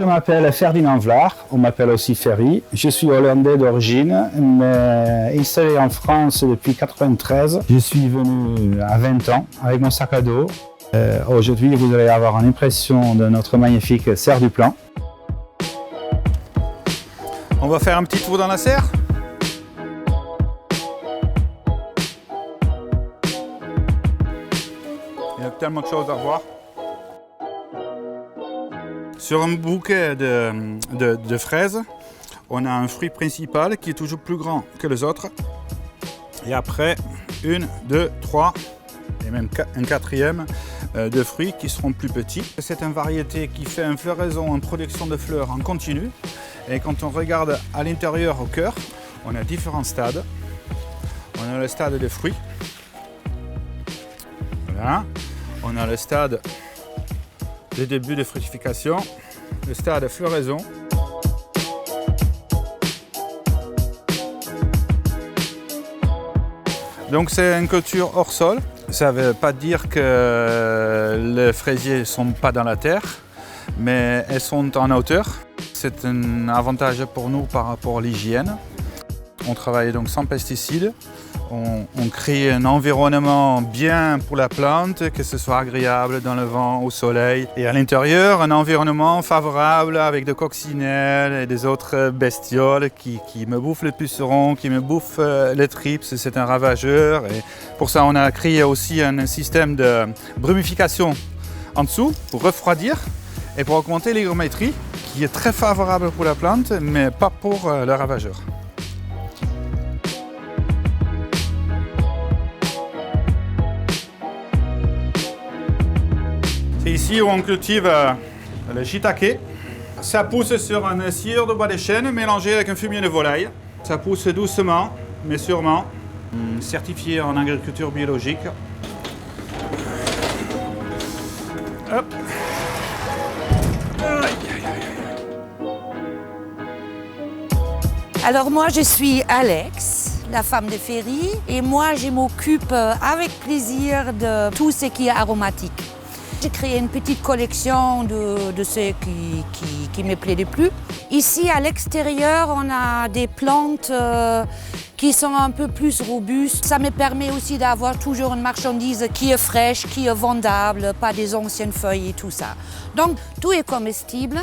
Je m'appelle Ferdinand Vlaar, on m'appelle aussi Ferry. Je suis hollandais d'origine, mais installé en France depuis 1993. Je suis venu à 20 ans avec mon sac à dos. Aujourd'hui, vous allez avoir une impression de notre magnifique serre du Plan. On va faire un petit tour dans la serre. Il y a tellement de choses à voir. Sur un bouquet de fraises, on a un fruit principal qui est toujours plus grand que les autres. Et après, 1, 2, 3 et même un quatrième de fruits qui seront plus petits. C'est une variété qui fait une floraison, une production de fleurs en continu. Et quand on regarde à l'intérieur, au cœur, on a différents stades. On a le stade des fruits. Voilà. On a le stade de début de fructification, le stade de floraison. Donc c'est une culture hors sol. Ça ne veut pas dire que les fraisiers ne sont pas dans la terre, mais elles sont en hauteur. C'est un avantage pour nous par rapport à l'hygiène. On travaille donc sans pesticides. On crée un environnement bien pour la plante, que ce soit agréable dans le vent, au soleil. Et à l'intérieur, un environnement favorable avec des coccinelles et des autres bestioles qui me bouffent les pucerons, qui me bouffent les tripes. C'est un ravageur. Et pour ça, on a créé aussi un système de brumification en dessous pour refroidir et pour augmenter l'hygrométrie, qui est très favorable pour la plante, mais pas pour le ravageur. C'est ici où on cultive le shiitake. Ça pousse sur un sciure de bois de chêne mélangé avec un fumier de volaille. Ça pousse doucement, mais sûrement, certifié en agriculture biologique. Hop. Alors moi je suis Alex, la femme de Ferry, et moi je m'occupe avec plaisir de tout ce qui est aromatique. J'ai créé une petite collection de ce qui me plaît le plus. Ici à l'extérieur, on a des plantes qui sont un peu plus robustes. Ça me permet aussi d'avoir toujours une marchandise qui est fraîche, qui est vendable, pas des anciennes feuilles et tout ça. Donc tout est comestible.